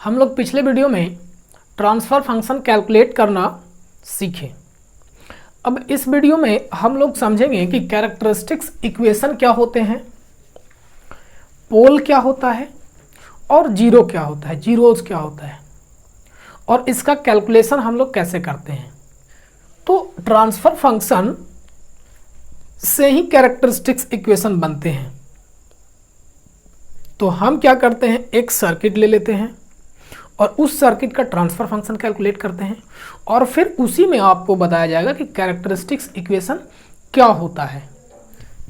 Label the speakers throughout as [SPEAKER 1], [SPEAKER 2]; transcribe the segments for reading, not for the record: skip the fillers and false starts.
[SPEAKER 1] हम लोग पिछले वीडियो में ट्रांसफ़र फंक्शन कैलकुलेट करना सीखे। अब इस वीडियो में हम लोग समझेंगे कि कैरेक्टरिस्टिक्स इक्वेशन क्या होते हैं, पोल क्या होता है और जीरो क्या होता है, जीरोज क्या होता है और इसका कैलकुलेशन हम लोग कैसे करते हैं। तो ट्रांसफ़र फंक्शन से ही कैरेक्टरिस्टिक्स इक्वेशन बनते हैं। तो हम क्या करते हैं, एक सर्किट ले लेते हैं और उस सर्किट का ट्रांसफ़र फंक्शन कैलकुलेट करते हैं और फिर उसी में आपको बताया जाएगा कि कैरेक्टरिस्टिक्स इक्वेशन क्या होता है।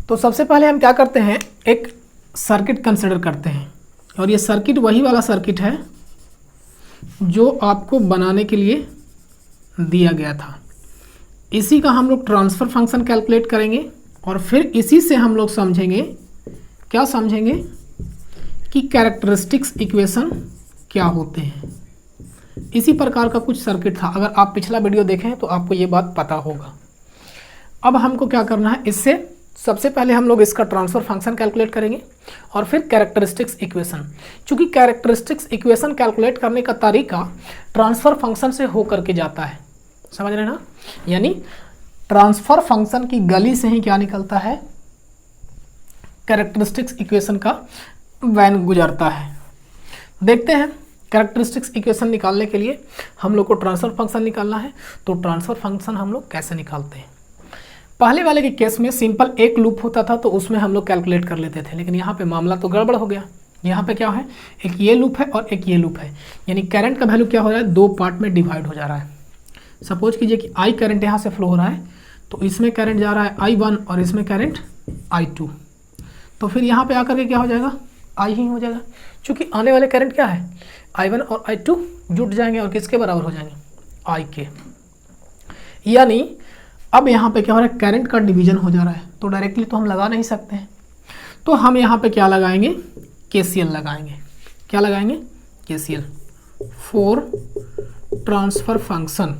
[SPEAKER 1] तो सबसे पहले हम क्या करते हैं, एक सर्किट कंसिडर करते हैं और ये सर्किट वही वाला सर्किट है जो आपको बनाने के लिए दिया गया था। इसी का हम लोग ट्रांसफ़र फंक्शन कैलकुलेट करेंगे और फिर इसी से हम लोग समझेंगे, क्या समझेंगे कि कैरेक्टरिस्टिक्स इक्वेशन क्या होते हैं। इसी प्रकार का कुछ सर्किट था, अगर आप पिछला वीडियो देखें तो आपको ये बात पता होगा। अब हमको क्या करना है, इससे सबसे पहले हम लोग इसका ट्रांसफ़र फंक्शन कैलकुलेट करेंगे और फिर कैरेक्टरिस्टिक्स इक्वेशन। चूँकि कैरेक्टरिस्टिक्स इक्वेशन कैलकुलेट करने का तरीका ट्रांसफ़र फंक्शन से होकर के जाता है, समझ रहे हैं ना। यानी ट्रांसफ़र फंक्शन की गली से ही क्या निकलता है, कैरेक्टरिस्टिक्स इक्वेशन का वैन गुजरता है। देखते हैं कैरेक्टरिस्टिक्स इक्वेशन निकालने के लिए हम लोग को ट्रांसफ़र फंक्शन निकालना है। तो ट्रांसफ़र फंक्शन हम लोग कैसे निकालते हैं। पहले वाले के केस में सिंपल एक लूप होता था तो उसमें हम लोग कैलकुलेट कर लेते थे, लेकिन यहाँ पे मामला तो गड़बड़ हो गया। यहाँ पे क्या है, एक ये लूप है और एक ये लूप है, यानी करंट का वैल्यू क्या हो रहा है, दो पार्ट में डिवाइड हो जा रहा है। सपोज कीजिए कि आई करंट यहाँ से फ्लो हो रहा है, तो इसमें करंट जा रहा है I1 और इसमें करंट I2। तो फिर यहाँ पे आकर के क्या हो जाएगा, I ही हो जाएगा, क्योंकि आने वाले करंट क्या है, I1 और I2 जुट जाएंगे और किसके बराबर हो जाएंगे, I के। यानी अब यहाँ पे क्या हो रहा है, करंट का डिवीजन हो जा रहा है, तो डायरेक्टली तो हम लगा नहीं सकते हैं, तो हम यहाँ पे क्या लगाएंगे, KCL लगाएंगे। क्या लगाएंगे, KCL फॉर ट्रांसफ़र फंक्शन।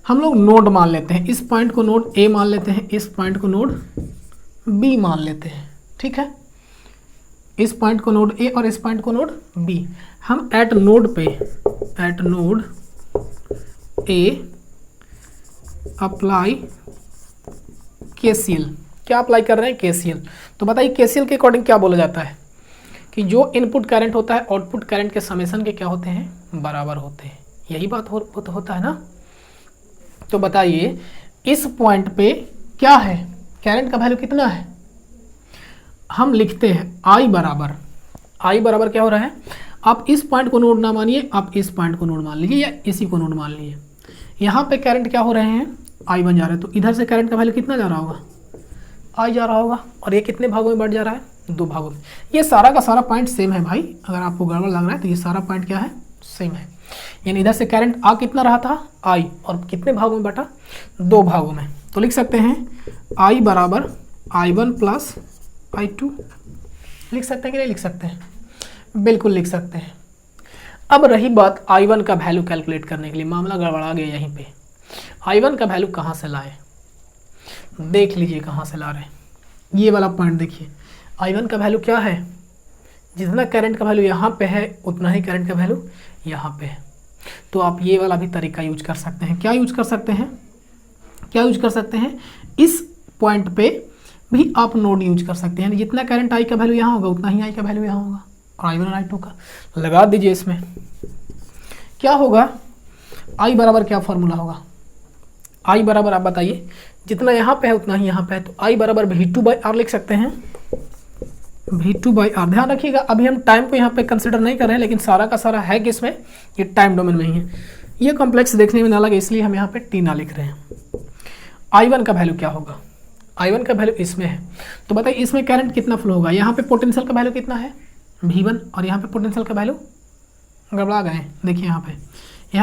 [SPEAKER 1] हम लोग नोड मान लेते हैं, इस पॉइंट को नोड A मान लेते हैं, इस पॉइंट को नोड B मान लेते हैं, ठीक है। इस पॉइंट को नोड A और इस पॉइंट को नोड B। हम eight node A apply KCL। क्या अप्लाई कर रहे हैं, KCL। तो बताइए KCL के अकॉर्डिंग क्या बोला जाता है कि जो इनपुट करंट होता है आउटपुट करंट के समेशन के क्या होते हैं, बराबर होते हैं। यही बात होता है ना। तो बताइए इस पॉइंट पे क्या है, करंट का वैल्यू कितना है, हम लिखते हैं I बराबर क्या हो रहा है, आप इस पॉइंट को नोड ना मानिए, आप इस पॉइंट को नोड मान लीजिए या इसी को नोड मान लीजिए। यहाँ पे करंट क्या हो रहे हैं, I1 जा रहा है, तो इधर से करंट का वैल्यू कितना जा रहा होगा, I जा रहा होगा, और ये कितने भागों में बढ़ जा रहा है, दो भागों में। ये सारा का सारा पॉइंट सेम है भाई, अगर आपको गड़बड़ लग रहा है तो ये सारा पॉइंट क्या है, सेम है। यानी इधर से करंट आ कितना रहा था, I, और कितने भागों में बटा, दो भागों में। तो लिख सकते हैं I बराबर I1 प्लस I2। लिख सकते हैं कि नहीं लिख सकते हैं, बिल्कुल लिख सकते हैं। अब रही बात I1 का वैल्यू कैलकुलेट करने के लिए, मामला गड़बड़ा गया यहीं पे। I1 का वैल्यू कहाँ से लाएं, देख लीजिए कहाँ से ला रहे हैं। ये वाला पॉइंट देखिए, I1 का वैल्यू क्या है, जितना करंट का वैल्यू यहाँ पे है उतना ही करंट का वैल्यू यहाँ पे है। तो आप ये वाला भी तरीका यूज कर सकते हैं। क्या यूज कर सकते हैं, इस पॉइंट पे भी आप नोड यूज कर सकते हैं। जितना करंट I का वैल्यू यहाँ होगा उतना ही I का वैल्यू यहाँ होगा, और I1 और I2 का लगा दीजिए। इसमें क्या होगा, I बराबर क्या फॉर्मूला होगा, I बराबर आप बताइए, जितना यहाँ पे है उतना ही यहाँ पे है, तो I बराबर V2/R लिख सकते हैं। V2/R, ध्यान रखिएगा अभी हम टाइम को यहाँ पे कंसिडर नहीं कर रहे हैं, लेकिन सारा का सारा है किसमें, ये टाइम डोमेन में ही है। ये कॉम्प्लेक्स देखने में ना लगे इसलिए हम यहाँ पे T ना लिख रहे हैं। I1 का वैल्यू क्या होगा, I1 का वैल्यू इसमें है, तो बताइए इसमें करंट कितना फ्लो होगा। यहाँ पे पोटेंशियल का वैल्यू कितना है, V1, और यहाँ पे पोटेंशियल का वैल्यू गड़बड़ा गए, देखिए यहाँ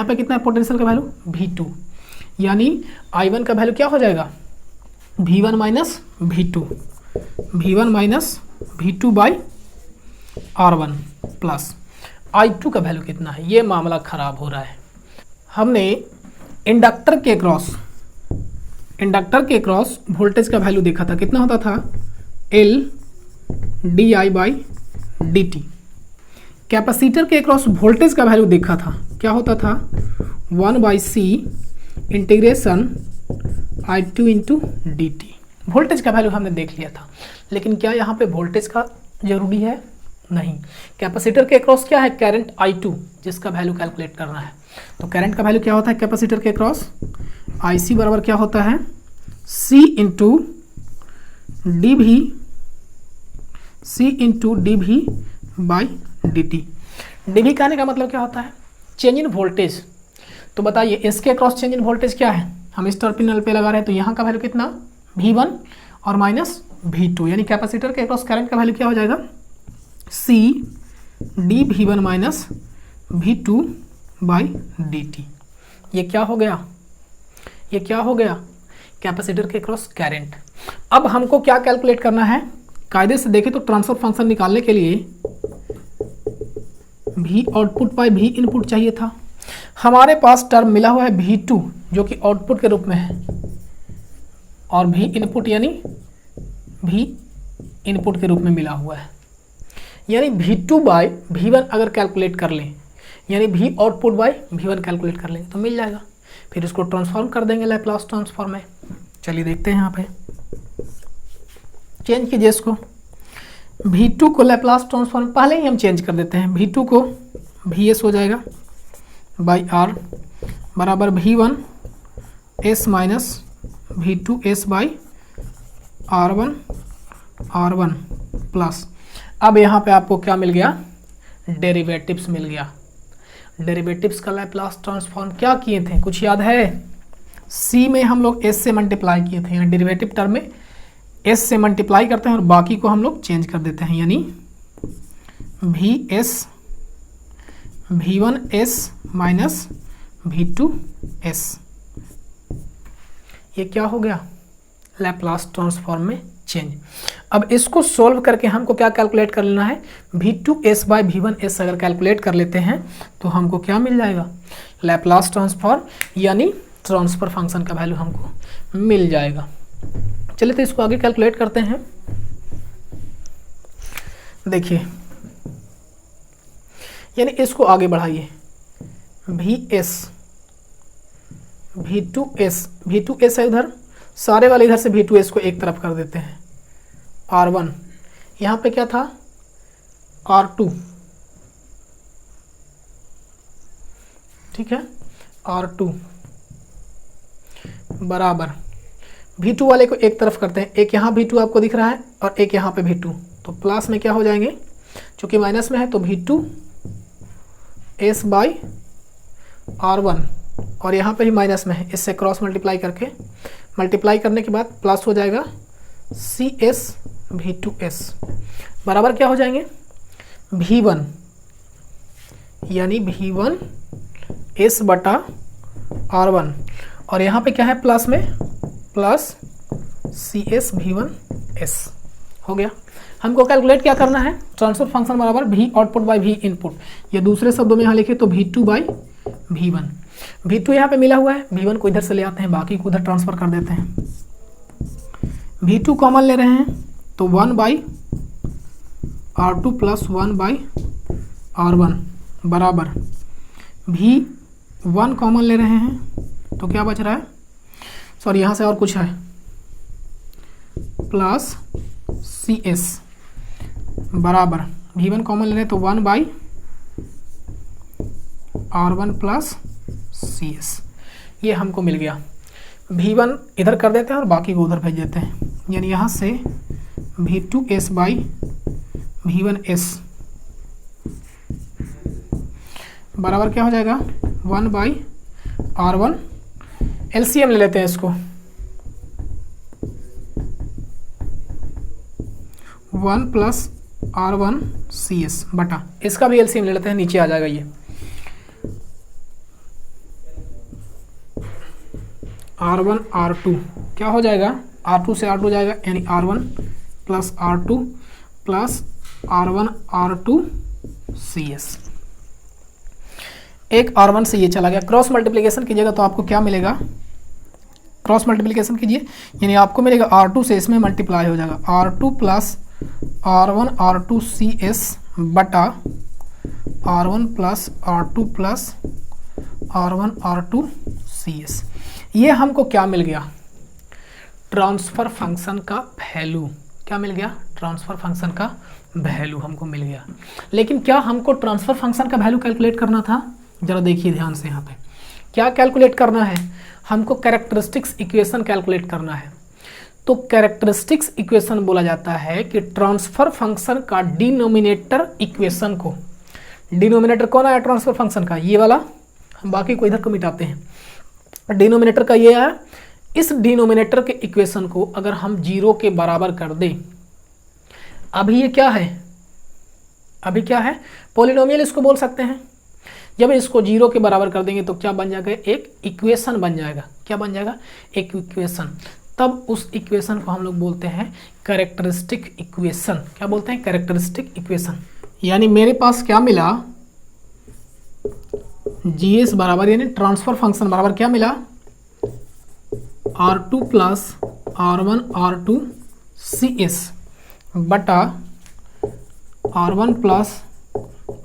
[SPEAKER 1] पे कितना है पोटेंशियल का वैल्यू, V2। यानी I1 का वैल्यू क्या हो जाएगा, V1 minus V2/R1 plus I2 का वैल्यू कितना है। ये मामला खराब हो रहा है। हमने इंडक्टर के क्रॉस वोल्टेज का वैल्यू देखा था, कितना होता था, L di/dt। कैपेसिटर के अक्रॉस वोल्टेज का वैल्यू देखा था, क्या होता था 1/c integration I2 into D T. Voltage का वैल्यू हमने देख लिया था, लेकिन क्या यहाँ पे वोल्टेज का जरूरी है? नहीं। कैपेसिटर के अक्रॉस क्या है? करंट I2, जिसका वैल्यू कैलकुलेट करना है। तो करंट का वैल्यू क्या होता है कैपेसिटर के अक्रॉस? IC बराबर क्या होता है C into D V by D T. D V कहने का मतलब क्या होता है? Change in voltage. तो बताइए इसके अक्रॉस चेंज इन वोल्टेज क्या है? हम इस टर्मिनल पे लगा रहे हैं, तो यहाँ का वैल्यू कितना V1 और माइनस V2, यानी कैपेसिटर के अक्रॉस करंट का वैल्यू क्या हो जाएगा? C D V1 minus V2 by D T. ये क्या हो गया? ये क्या हो गया? कैपेसिटर के क्रॉस करंट। अब हमको क्या कैलकुलेट करना है? कायदे से देखें तो ट्रांसफर फंक्शन निकालने के लिए V output by V input चाहिए था। हमारे पास टर्म मिला हुआ है V2 जो कि आउटपुट के रूप में है, और V इनपुट यानी V इनपुट के रूप में मिला हुआ है, यानी V2 बाई V1 अगर कैलकुलेट कर लें, यानी V output by V1 calculate कर लेंगे तो मिल जाएगा। फिर इसको ट्रांसफॉर्म कर देंगे लैप्लास ट्रांसफॉर्म में। चलिए देखते हैं, यहाँ पे चेंज कीजिए इसको। V2 को लैप्लास ट्रांसफॉर्म पहले ही हम चेंज कर देते हैं। V2 को Vs हो जाएगा बाई R बराबर V1 S minus V2 S by R1 plus, अब यहाँ पे आपको क्या मिल गया? डेरिवेटिव्स मिल गया। डेरिवेटिव्स का लैप्लास ट्रांसफॉर्म क्या किए थे, कुछ याद है? C में हम लोग S से मल्टीप्लाई किए थे, यानी डेरिवेटिव टर्म में S से मल्टीप्लाई करते हैं और बाकी को हम लोग चेंज कर देते हैं, यानी VS V1S माइनस V2S। ये क्या हो गया? लैप्लास ट्रांसफॉर्म में चेंज। अब इसको सोल्व करके हमको क्या कैलकुलेट कर लेना है? V2S बाई V1S अगर कैलकुलेट कर लेते हैं तो हमको क्या मिल जाएगा? लैप्लास ट्रांसफॉर्म, यानी ट्रांसफर फंक्शन का वैल्यू हमको मिल जाएगा। चलिए तो इसको आगे कैलकुलेट करते हैं। देखिए, यानी इसको आगे बढ़ाइए। VS V2S है उधर, सारे वाले इधर से V2S को एक तरफ कर देते हैं। R1 यहाँ पे क्या था? R2, ठीक है, R2 बराबर V2 वाले को एक तरफ करते हैं। एक यहाँ V2 आपको दिख रहा है और एक यहाँ पे V2, तो प्लस में क्या हो जाएंगे? चूँकि माइनस में है तो V2S बाई R1, और यहाँ पे भी माइनस में है, इससे क्रॉस मल्टीप्लाई करने के बाद प्लस हो जाएगा CS V2S बराबर क्या हो जाएंगे? V1 यानी V1S बटा R1, और यहाँ पे क्या है प्लस में? प्लस CS V1S हो गया। हमको कैलकुलेट क्या करना है? ट्रांसफर फंक्शन बराबर V output by V input, या दूसरे शब्दों में यहाँ लिखे तो V2 बाई V1। V2 यहाँ पे मिला हुआ है, V1 को इधर से ले आते हैं, बाकी को उधर ट्रांसफर कर देते हैं। V2 कॉमन ले रहे हैं तो 1 by R2 plus 1 by R1 बराबर V1 कॉमन ले रहे हैं तो क्या बच रहा है? सॉरी, यहाँ से और कुछ है, प्लस CS बराबर V1 कॉमन ले रहे हैं तो 1 बाई R1 प्लस CS। ये हमको मिल गया। V1 इधर कर देते हैं और बाकी को उधर भेज देते हैं, यानी यहाँ से V2S बाई V1S बराबर क्या हो जाएगा? 1 बाई R1। LCM ले लेते हैं इसको, 1 प्लस R1 CS बटा, इसका भी LCM ले लेते हैं, नीचे आ जाएगा ये R1 R2 क्या हो जाएगा? R2 से R2 जाएगा, यानी R1 plus R2 plus R1 R2 CS। एक R1 से ये चला गया, क्रॉस मल्टीप्लिकेशन कीजिएगा तो आपको क्या मिलेगा? क्रॉस मल्टीप्लिकेशन कीजिए, यानी आपको मिलेगा R2 से इसमें मल्टीप्लाई हो जाएगा, R2 plus R1 R2 CS बटा R1 plus R2 plus R1 R2 CS। ये हमको क्या मिल गया? ट्रांसफ़र फंक्शन का वैल्यू। क्या मिल गया? ट्रांसफ़र फंक्शन का वैल्यू हमको मिल गया। लेकिन क्या हमको ट्रांसफ़र फंक्शन का वैल्यू कैलकुलेट करना था? ज़रा देखिए ध्यान से, यहाँ पे क्या कैलकुलेट करना है? हमको कैरेक्टरिस्टिक्स इक्वेशन कैलकुलेट करना है। तो कैरेक्टरिस्टिक्स इक्वेशन बोला जाता है कि ट्रांसफ़र फंक्शन का डिनोमिनेटर इक्वेशन को, डिनोमिनेटर कौन आया ट्रांसफ़र फंक्शन का? ये वाला, हम बाकी को इधर को मिटाते हैं। डिनोमिनेटर का ये आया। इस डिनोमिनेटर के इक्वेशन को अगर हम 0 के बराबर कर दें, अभी ये क्या है? अभी क्या है? पॉलिनोमियल इसको बोल सकते हैं। जब इसको 0 के बराबर कर देंगे तो क्या बन जाएगा? एक इक्वेशन बन जाएगा। क्या बन जाएगा? एक इक्वेशन। तब उस इक्वेशन को हम लोग बोलते हैं कैरेक्टरिस्टिक इक्वेशन। क्या बोलते हैं? Characteristic equation. यानी मेरे पास क्या मिला? GS बराबर, यानी ट्रांसफ़र फंक्शन बराबर क्या मिला? R2 plus R1 R2 CS बटा R1 plus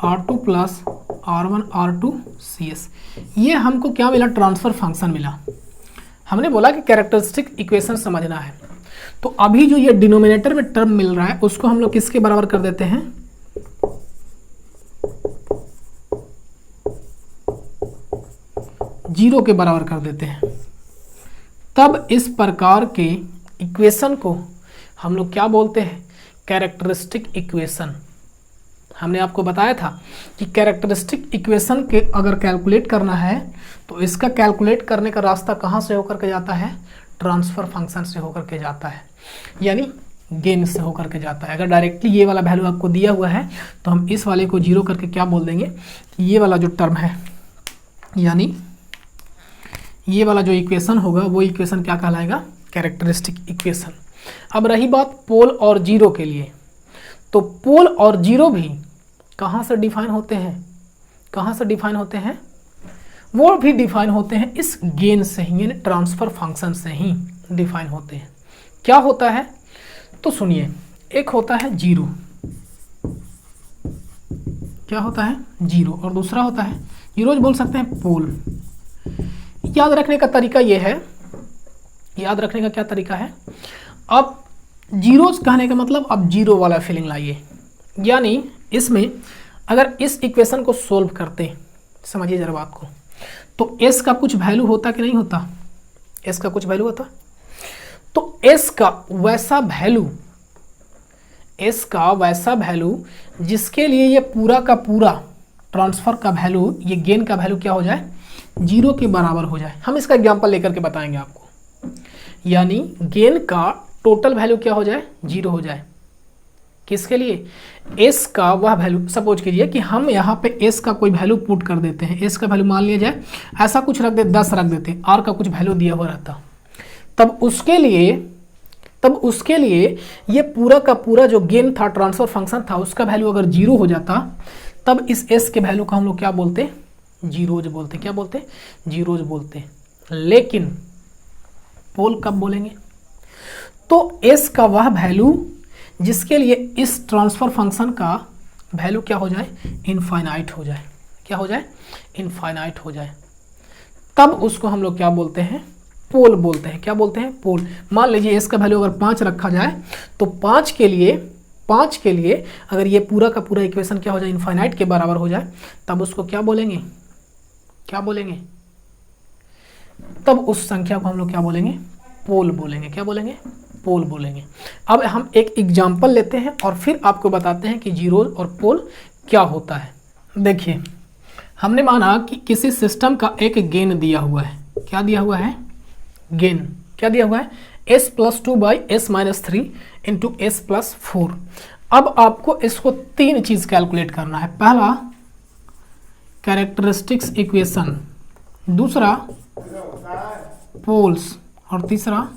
[SPEAKER 1] R2 plus R1 R2 CS। ये हमको क्या मिला? ट्रांसफ़र फंक्शन मिला। हमने बोला कि कैरेक्टरिस्टिक इक्वेशन समझना है। तो अभी जो ये डिनोमिनेटर में टर्म मिल रहा है उसको हम लोग किसके बराबर कर देते हैं? 0 के बराबर कर देते हैं। तब इस प्रकार के इक्वेशन को हम लोग क्या बोलते हैं? Characteristic equation. हमने आपको बताया था कि कैरेक्टरिस्टिक इक्वेशन के अगर कैलकुलेट करना है तो इसका कैलकुलेट करने का रास्ता कहाँ से होकर के जाता है? ट्रांसफ़र फंक्शन से होकर के जाता है, यानी गेन से होकर के जाता है। अगर डायरेक्टली ये वाला वैल्यू आपको दिया हुआ है तो हम इस वाले को 0 करके क्या बोल देंगे कि ये वाला जो टर्म है, यानी ये वाला जो इक्वेशन होगा वो इक्वेशन क्या कहलाएगा? Characteristic equation. अब रही बात पोल और 0 के लिए, तो पोल और 0 भी कहाँ से डिफाइन होते हैं? कहाँ से डिफाइन होते हैं? वो भी डिफाइन होते हैं इस गेन से ही, यानी ट्रांसफ़र फंक्शन से ही डिफाइन होते हैं। क्या होता है? तो सुनिए, एक होता है 0। क्या होता है? 0। और दूसरा होता है, 0 बोल सकते हैं पोल। याद रखने का तरीका ये है, याद रखने का क्या तरीका है? अब जीरोस कहने का मतलब अब 0 वाला फीलिंग लाइए। यानी इसमें अगर इस इक्वेशन को सोल्व करते, समझिए जरा बात को, तो s का कुछ वैल्यू होता कि नहीं होता? s का कुछ वैल्यू होता। तो s का वैसा वैल्यू, s का वैसा वैल्यू जिसके लिए ये पूरा का पूरा ट्रांसफ़र का वैल्यू, ये गेन का वैल्यू क्या हो जाए? 0 के बराबर हो जाए। हम इसका एग्जांपल लेकर के बताएंगे आपको। यानी गेन का टोटल वैल्यू क्या हो जाए? 0 हो जाए। किसके लिए? s का वह वैल्यू, सपोज कीजिए कि हम यहाँ पे s का कोई वैल्यू पुट कर देते हैं। s का वैल्यू मान लिया जाए, ऐसा कुछ रख दे, 10 रख देते हैं, r का कुछ वैल्यू दिया हुआ रहता। तब उसके लिए ये पूरा का पूरा जो गेन था, ट्रांसफ़र फंक्शन था, उसका वैल्यू अगर 0 हो जाता, तब इस s के वैल्यू को हम लोग क्या बोलते? जीरोज बोलते। क्या बोलते? जीरोज बोलते। लेकिन पोल कब बोलेंगे? तो s का वह वैल्यू जिसके लिए इस ट्रांसफ़र फंक्शन का वैल्यू क्या हो जाए? इनफाइनाइट हो जाए। क्या हो जाए? इनफाइनाइट हो जाए। तब उसको हम लोग क्या बोलते हैं? पोल बोलते हैं। क्या बोलते हैं? पोल। मान लीजिए s का वैल्यू अगर 5 रखा जाए तो 5 के लिए अगर ये पूरा का पूरा इक्वेशन क्या हो जाए? इनफाइनाइट के बराबर हो जाए, तब उसको क्या बोलेंगे? क्या बोलेंगे? तब उस संख्या को हम लोग क्या बोलेंगे? पोल बोलेंगे। क्या बोलेंगे? पोल बोलेंगे। अब हम एक एग्जाम्पल लेते हैं और फिर आपको बताते हैं कि जीरो और पोल क्या होता है। देखिए, हमने माना कि किसी सिस्टम का एक गेन दिया हुआ है। क्या दिया हुआ है? गेन। क्या दिया हुआ है? s+2/s-3 into s+4। अब आपको इसको 3 चीज़ कैलकुलेट करना है। पहला कैरेक्टरिस्टिक्स इक्वेशन, दूसरा पोल्स और तीसरा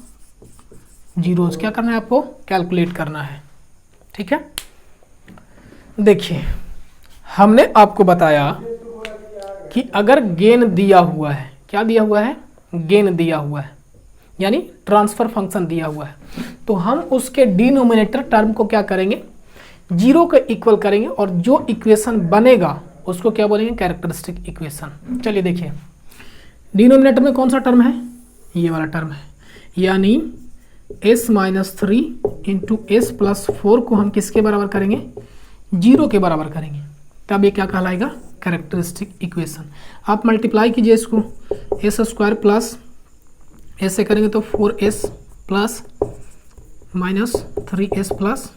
[SPEAKER 1] जीरोज। क्या करना है आपको? कैलकुलेट करना है। ठीक है, देखिए हमने आपको बताया कि अगर गेन दिया हुआ है, क्या दिया हुआ है? गेन दिया हुआ है, यानी ट्रांसफ़र फंक्शन दिया हुआ है, तो हम उसके डिनोमिनेटर टर्म को क्या करेंगे? जीरो के इक्वल करेंगे और जो इक्वेशन बनेगा उसको क्या बोलेंगे, कैरेक्टरिस्टिक इक्वेशन। चलिए देखिए, डिनोमिनेटर में कौन सा टर्म है, ये वाला टर्म है, यानी s minus 3 into S plus 4 को हम किसके बराबर करेंगे, जीरो के बराबर करेंगे, तब ये क्या कहलाएगा, कैरेक्टरिस्टिक इक्वेशन। आप मल्टीप्लाई कीजिए इसको, एस स्क्वायर प्लस एस से करेंगे तो 4s plus minus 3s plus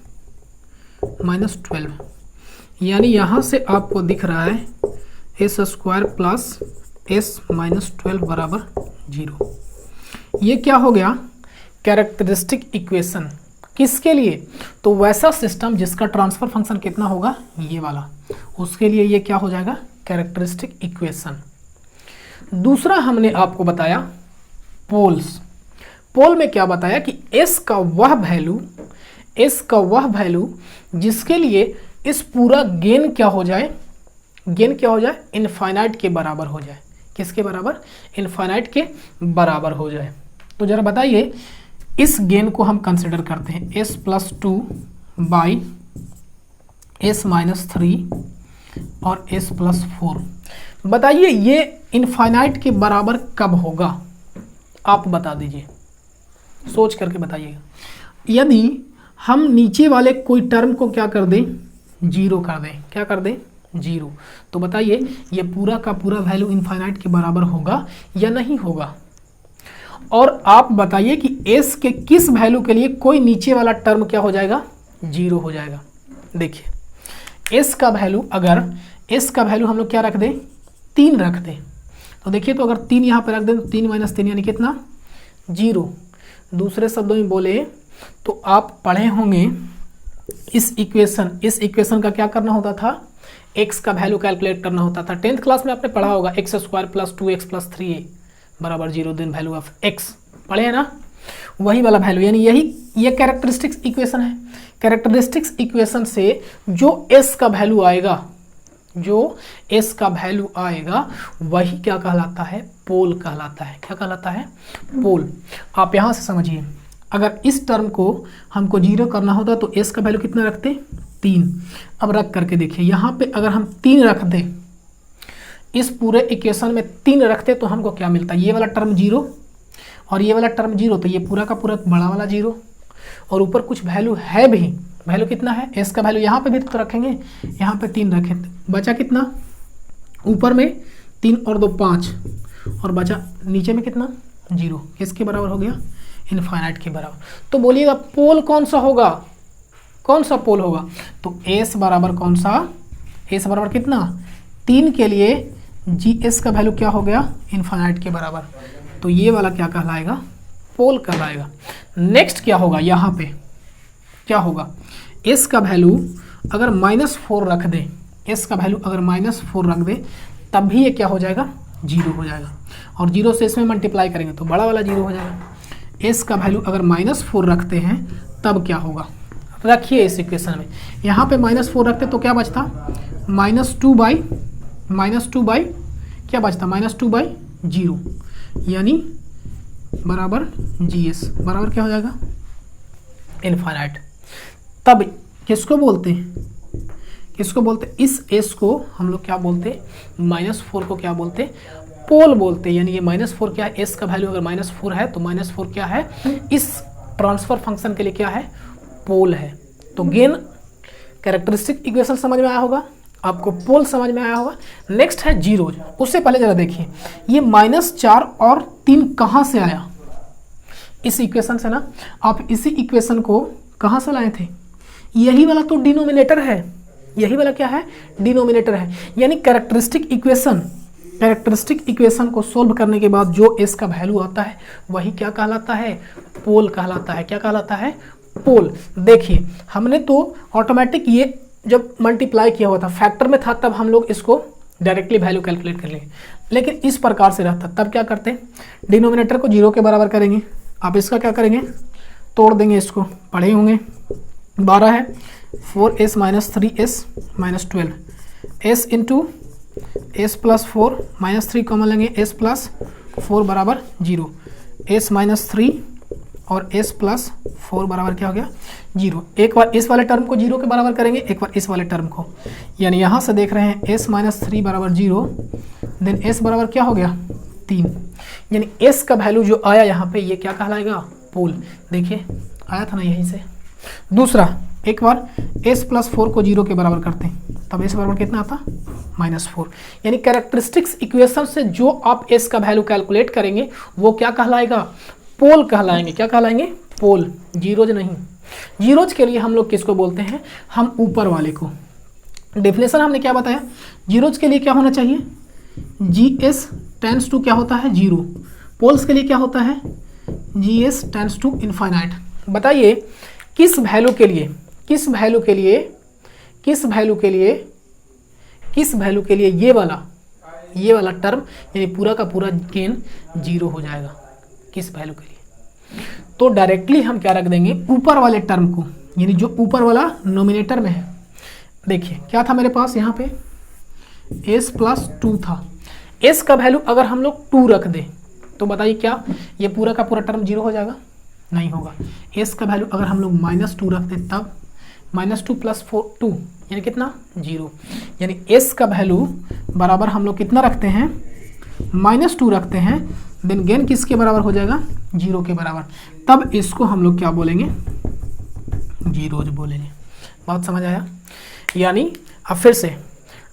[SPEAKER 1] minus 12, यानी यहाँ से आपको दिख रहा है S square plus S minus 12 बराबर 0। ये क्या हो गया, कैरेक्टरिस्टिक इक्वेशन। किसके लिए, तो वैसा सिस्टम जिसका ट्रांसफर फंक्शन कितना होगा, ये वाला, उसके लिए ये क्या हो जाएगा, कैरेक्टरिस्टिक इक्वेशन। दूसरा हमने आपको बताया पोल्स। पोल में क्या बताया कि s का वह वैल्यू जिसके लिए इस पूरा गेन क्या हो जाए, इनफाइनाइट के बराबर हो जाए। किसके बराबर, इनफाइनाइट के बराबर हो जाए। तो जरा बताइए, इस गेन को हम कंसिडर करते हैं s plus 2 by s minus 3 और s प्लस 4। बताइए ये इनफाइनाइट के बराबर कब होगा, आप बता दीजिए, सोच करके बताइएगा। यदि हम नीचे वाले कोई टर्म को क्या कर दें, जीरो कर दें, क्या कर दें, जीरो, तो बताइए ये पूरा का पूरा वैल्यू इनफाइनाइट के बराबर होगा या नहीं होगा। और आप बताइए कि s के किस वैल्यू के लिए कोई नीचे वाला टर्म क्या हो जाएगा, जीरो हो जाएगा। देखिए s का वैल्यू, अगर s का वैल्यू हम लोग क्या रख दें, 3 रख दें, तो देखिए, तो अगर 3 यहाँ पर रख दें तो 3 माइनस 3 यानी कितना, 0। दूसरे शब्दों में बोले तो आप पढ़े होंगे इस इक्वेशन का क्या करना होता था, x का वैल्यू कैलकुलेट करना होता था। 10th क्लास में आपने पढ़ा होगा, x square plus 2x plus 3a बराबर 0, देन वैल्यू ऑफ x, पढ़े हैं ना, वही वाला वैल्यू, यानी ये कैरेक्टरिस्टिक्स इक्वेशन है। कैरेक्टरिस्टिक्स इक्वेशन से जो s का वैल्यू आएगा, वही क्या कहलाता है, पोल कहलाता है। क्या कहलाता है, पोल। आप यहाँ से समझिए, अगर इस टर्म को हमको जीरो करना होता तो s का वैल्यू कितना रखते, 3। अब रख करके देखिए, यहाँ पे अगर हम 3 रख दें, इस पूरे इक्वेशन में 3 रखते तो हमको क्या मिलता, ये वाला टर्म 0 और ये वाला टर्म 0, तो ये पूरा का पूरा बड़ा वाला 0, और ऊपर कुछ वैल्यू है भी, वैल्यू कितना है, s का वैल्यू यहाँ पे भी तो रखेंगे, यहाँ पे 3 रखें, बचा कितना, ऊपर में 3 और 2 5, और बचा नीचे में कितना, 0। किसके बराबर हो गया, इनफाइनाइट के बराबर। तो बोलिएगा पोल कौन सा होगा, कौन सा पोल होगा, तो s बराबर कौन सा, s बराबर कितना, 3 के लिए gs का वैल्यू क्या हो गया, इनफाइनाइट के बराबर, तो ये वाला क्या कहलाएगा, पोल कहलाएगा। नेक्स्ट क्या होगा, यहाँ पे क्या होगा, s का वैल्यू अगर -4 रख दें, s का वैल्यू अगर -4 रख दें, तब भी ये क्या हो जाएगा, 0 हो जाएगा, और 0 से इसमें मल्टीप्लाई करेंगे तो बड़ा वाला 0 हो जाएगा। s का वैल्यू अगर -4 रखते हैं तब क्या होगा, रखिए इस इक्वेशन में, यहाँ पे -4 रखते तो क्या बचता, -2 बाई क्या बचता, -2/0, यानी बराबर gs बराबर क्या हो जाएगा, इनफाइनाइट। तब किसको बोलते हैं, इस s को हम लोग क्या बोलते हैं, -4 को क्या बोलते हैं, पोल बोलते हैं। यानी ये -4 क्या है, s का वैल्यू अगर -4 है तो -4 क्या है, इस ट्रांसफर फंक्शन के लिए क्या है, पोल है। तो गेन कैरेक्टरिस्टिक इक्वेशन समझ में आया होगा आपको, पोल समझ में आया होगा। नेक्स्ट है जीरोज। उससे पहले जरा देखिए, ये -4 और 3 कहाँ से आया, इस इक्वेशन से ना। आप इसी इक्वेशन को कहाँ से लाए थे, यही वाला तो डिनोमिनेटर है, यही वाला क्या है, डिनोमिनेटर है। यानी कैरेक्टरिस्टिक इक्वेशन को सोल्व करने के बाद जो s का वैल्यू आता है वही क्या कहलाता है, पोल कहलाता है। क्या कहलाता है, पोल। देखिए हमने तो ऑटोमेटिक ये जब मल्टीप्लाई किया हुआ था, फैक्टर में था, तब हम लोग इसको डायरेक्टली वैल्यू कैलकुलेट कर लेंगे। लेकिन इस प्रकार से रहता तब क्या करते हैं, डिनोमिनेटर को 0 के बराबर करेंगे। आप इसका क्या करेंगे, तोड़ देंगे, इसको पढ़े होंगे, 12 है 4s - 3s - 12, s into s plus 4 -3 common लेंगे, s प्लस 4 बराबर 0, s - 3 और s प्लस 4 बराबर क्या हो गया 0। एक बार इस वाले टर्म को 0 के बराबर करेंगे, एक बार इस वाले टर्म को, यानी यहाँ से देख रहे हैं s माइनस 3 बराबर 0, देन s बराबर क्या हो गया 3, यानी s का वैल्यू जो आया यहाँ पे ये क्या कहलाएगा पोल। देखिए आया था ना यहीं से। दूसरा एक बार s प्लस 4 को 0 के बराबर करते हैं, तब s बराबर कितना आता -4, यानी कैरेक्टरिस्टिक्स इक्वेशन से जो आप s का वैल्यू कैलकुलेट करेंगे वो क्या कहलाएगा पोल कहलाएंगे। क्या कहलाएंगे पोल, जीरोज नहीं। जीरोज के लिए हम लोग किसको बोलते हैं, हम ऊपर वाले को। डेफिनेशन हमने क्या बताया, जीरोज के लिए क्या होना चाहिए GS टेंड्स टू क्या होता है 0, पोल्स के लिए क्या होता है GS टेंड्स टू इनफाइनाइट। बताइए किस वैल्यू के लिए, किस वैल्यू के लिए, किस वैल्यू के लिए, किस वैल्यू के लिए ये वाला टर्म यानी पूरा का पूरा गेन 0 हो जाएगा, किस वैल्यू के लिए। तो डायरेक्टली हम क्या रख देंगे ऊपर वाले टर्म को, यानी जो ऊपर वाला नोमिनेटर में है। देखिए क्या था मेरे पास यहाँ पे s प्लस 2 था, s का वैल्यू अगर हम लोग 2 रख दें तो बताइए क्या ये पूरा का पूरा टर्म 0 हो जाएगा, नहीं होगा। s का वैल्यू अगर हम लोग -2 रख दें तब -2 प्लस 2 यानी कितना 0, यानी s का वैल्यू बराबर हम लोग कितना रखते हैं -2 रखते हैं, देन गेन किसके बराबर हो जाएगा 0 के बराबर, तब इसको हम लोग क्या बोलेंगे जीरोज बोलेंगे। बात समझ आया। यानी अब फिर से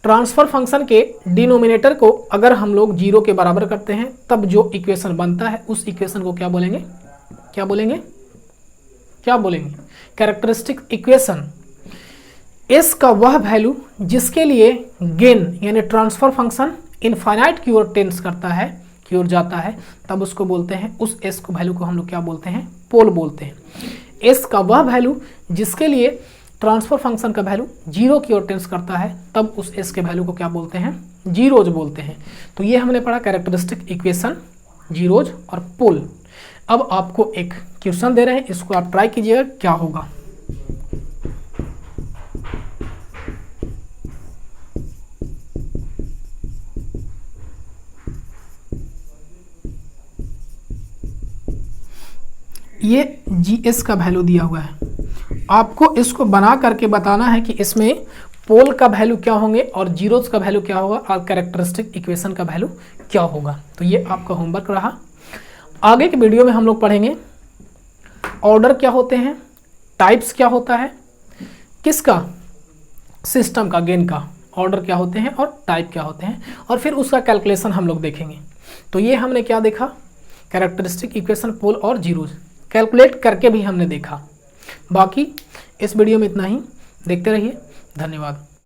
[SPEAKER 1] ट्रांसफर फंक्शन के डिनोमिनेटर को अगर हम लोग 0 के बराबर करते हैं तब जो इक्वेशन बनता है उस इक्वेशन को क्या बोलेंगे, क्या बोलेंगे, क्या बोलेंगे कैरेक्टरिस्टिक इक्वेशन। s का वह वैल्यू जिसके लिए गेन यानी ट्रांसफर फंक्शन इनफाइनाइट की ओर टेंड्स करता है, की ओर जाता है, तब उसको बोलते हैं, उस s को वैल्यू को हम लोग क्या बोलते हैं पोल बोलते हैं। s का वह वैल्यू जिसके लिए ट्रांसफर फंक्शन का वैल्यू 0 की ओर टेंड्स करता है तब उस s के वैल्यू को क्या बोलते हैं जीरोज बोलते हैं। तो ये हमने पढ़ा कैरेक्टरिस्टिक इक्वेशन, जीरोज और पोल। अब आपको एक क्वेश्चन दे रहे हैं, इसको आप ट्राई कीजिएगा क्या होगा। ये GS का वैल्यू दिया हुआ है, आपको इसको बना करके बताना है कि इसमें पोल का वैल्यू क्या होंगे और जीरोज का वैल्यू क्या होगा और कैरेक्टरिस्टिक इक्वेशन का वैल्यू क्या होगा। तो ये आपका होमवर्क रहा। आगे के वीडियो में हम लोग पढ़ेंगे ऑर्डर क्या होते हैं, टाइप्स क्या होता है, किसका सिस्टम का गेन का ऑर्डर क्या होते हैं और टाइप क्या होते हैं, और फिर उसका कैलकुलेशन हम लोग देखेंगे। तो ये हमने क्या देखा कैरेक्टरिस्टिक इक्वेशन, पोल और जीरोज कैलकुलेट करके भी हमने देखा। बाकी इस वीडियो में इतना ही, देखते रहिए, धन्यवाद।